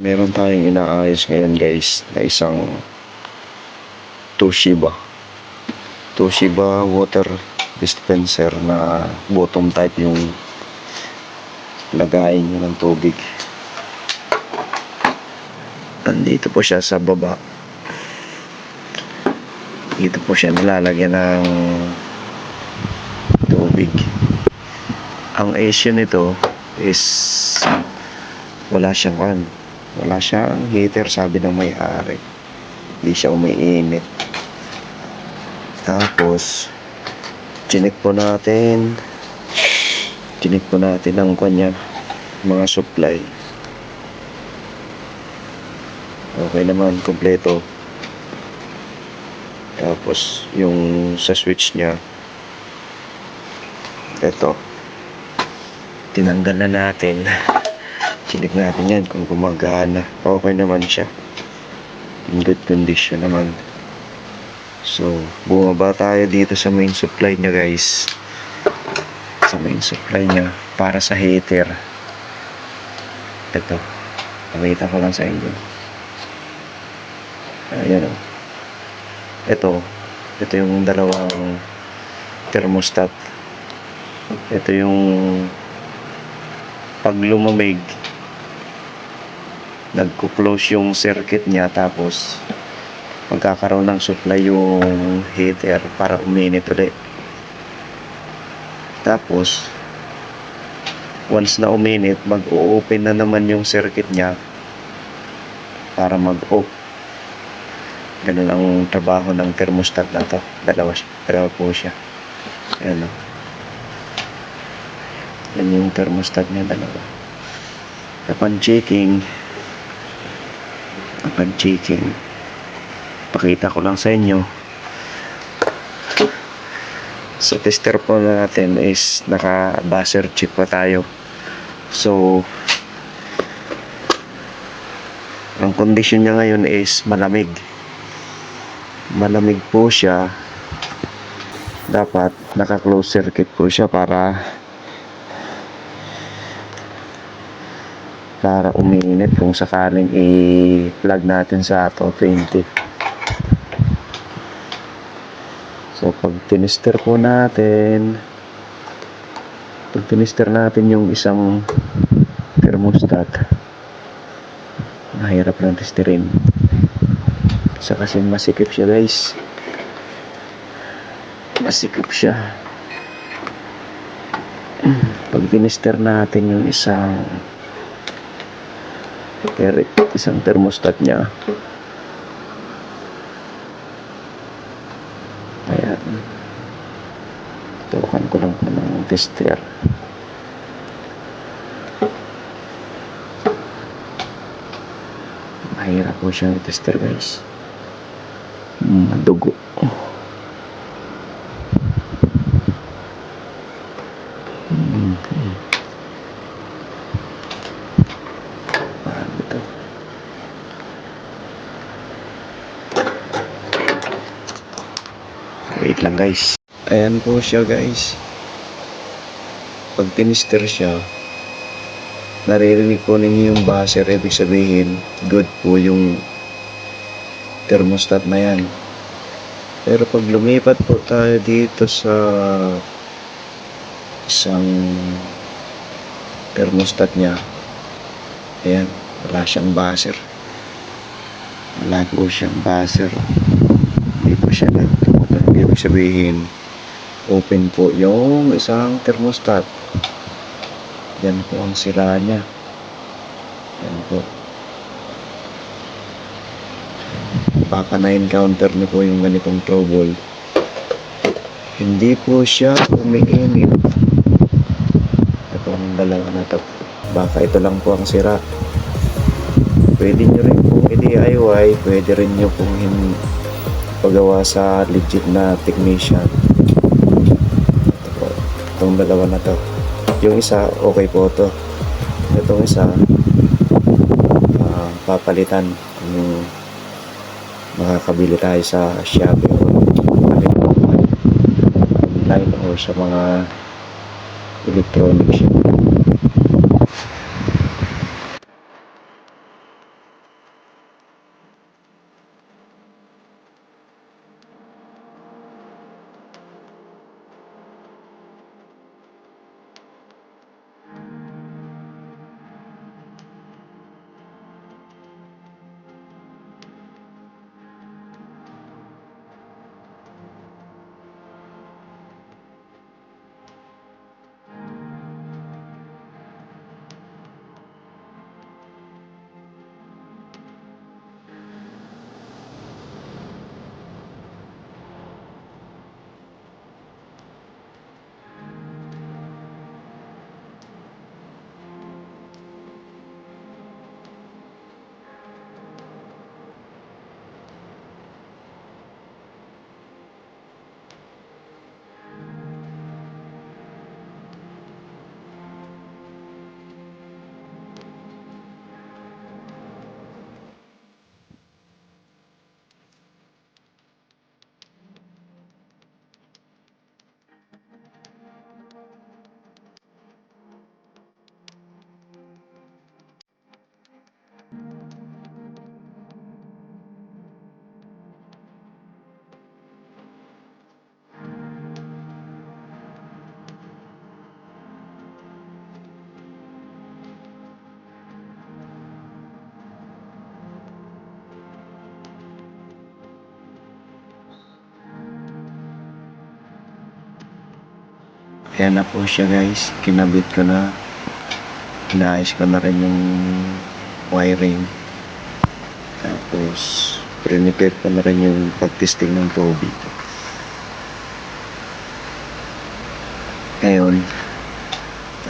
Meron tayong inaayos ngayon guys na isang Toshiba water dispenser na bottom type yung lagayin nyo ng tubig. Nandito po siya sa baba. Dito po siya nilalagyan ng tubig. Ang issue nito is wala siyang heater, sabi ng may-ari. Hindi siya umiinit. Tapos chinik po natin ang kanya mga supply. Okay naman, kompleto. Tapos yung sa switch nya, ito, tinanggal na natin. Chinik natin yan kung gumagana. Okay naman siya, in good condition naman. So bumaba tayo dito sa main supply nya guys, sa main supply nya para sa heater. Ito, pakita ko lang sa inyo. Ayan o. Ito yung dalawang thermostat. Ito yung pag lumamig, nagko-close yung circuit niya, tapos magkakaroon ng supply yung heater para uminit ulit. Tapos once na uminit, mag-o-open na naman yung circuit niya para mag-off. Ganun ang trabaho ng thermostat na to. Dalawa po siya. Ayan o. Yan yung thermostat niya, dalawa. Upon checking, pakita ko lang sa inyo. Sa tester po natin is naka buzzer chip pa tayo. So ang condition niya ngayon is malamig po siya. Dapat naka close circuit po siya para uminit kung sakaling i-plug natin sa auto 20. So pag tinister natin yung isang thermostat, mahirap lang testerin kasi masikip siya guys. Pag tinister natin yung isang thermostat nya, ayan, tukan ko lang po ng tester. Mahirap po siyang tester guys, madugo. Wait lang guys. Ayan po siya guys. Pag tinister siya, naririnig po ninyo yung buzzer. Ibig sabihin good po yung thermostat na yan. Pero pag lumipat po tayo dito sa isang thermostat nya, ayan, wala siyang buzzer. Hindi po siya nagtutunan. Ibig sabihin open po yung isang thermostat. Yan po ang sira nya. Yan po. Baka na-encounter niyo po yung ganitong trouble. Hindi po siya umiinit. Itong dalawa na to, baka ito lang po ang sira. Pwede nyo rin pong i-DIY, pwede rin nyo pong pagawa sa legit na technician. Ito po, itong dalawa na to. Yung isa okay po to. Itong isa papalitan kung makakabili tayo sa Shopee o online o sa mga electronics. Ayan na po siya guys. Kinabit ko na. Inaayos ko na rin yung wiring. Tapos, pre-prepare ko na rin yung pag-testing ng tubig. Ngayon,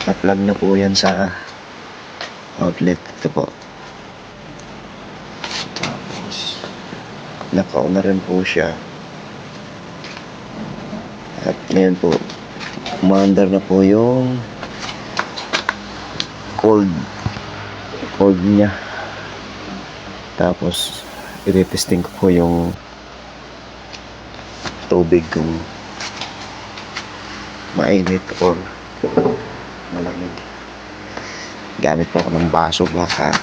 naka-plug na po yan sa outlet. Ito po. Tapos, naka-on na rin po siya. At ngayon po, umaandar na po yung cold niya. Tapos, i-testing ko po yung tubig kung mainit or malamig. Gamit po ako ng baso, baka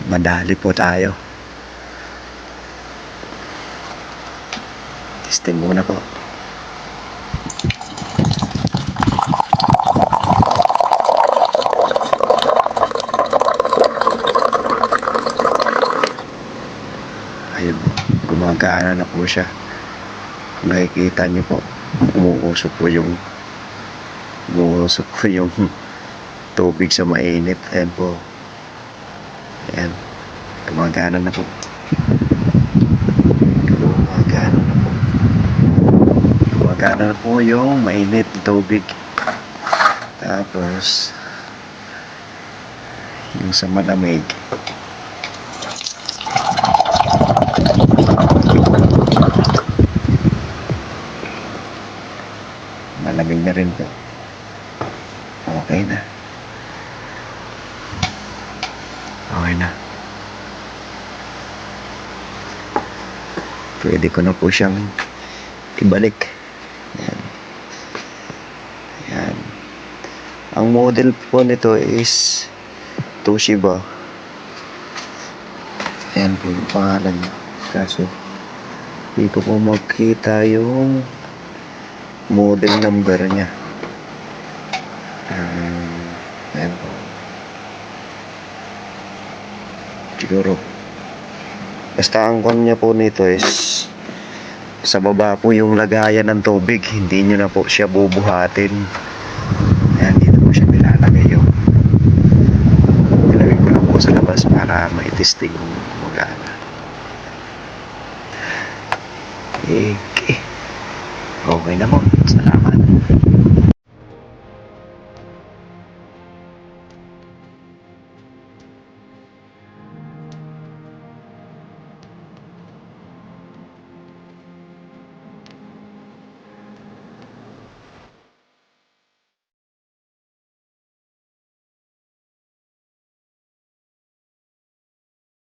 madali po tayo. Testing muna po. Ayun, gumagana na po siya. Kung nakikita niyo po, umuusok po yung tubig sa mainit. Ayan po. Ayan, gumagana na po. Gumagana na po yung mainit na tubig. Tapos yung sa malamig, malamig na rin po. Okay na. Okay na. Pwede ko na po siyang ibalik. Ayan. Ayan. Ang model po nito is Toshiba. Ayan po yung pangalan niya. Kaso, hindi ko po makita yung model number niya. Ayan po. Siguro. Basta ang kon niya po nito is sa baba po yung lagayan ng tubig. Hindi nyo na po siya bubuhatin. Ayan, dito po siya nilalagay yung ilagay ko lang po sa labas para mai-testing kung magana. Okay. Okay na po. Salamat.